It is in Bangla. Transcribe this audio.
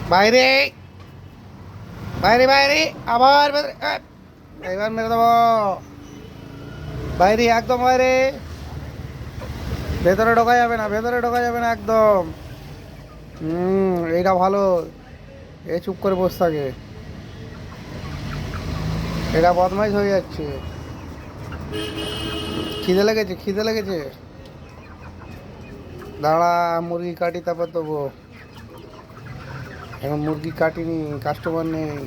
বাইরে বাইরে বাইরে আবার ভেতরে, এবার মেরে দেবো। বাইরে, একদম বাইরে। ভেতরে ঢোকা যাবে না, ভেতরে ঢোকা যাবে না একদম। এইটা ভালো। এ চুপ করে বসে থাকে। এটা বদমাইশ হয়ে যাচ্ছে। খিদে লেগেছে, খিদে লেগেছে। দাঁড়া, মুরগি কাটি তারপর দেবো। এখন মুরগি কাটিনি, কাস্টমার নেই।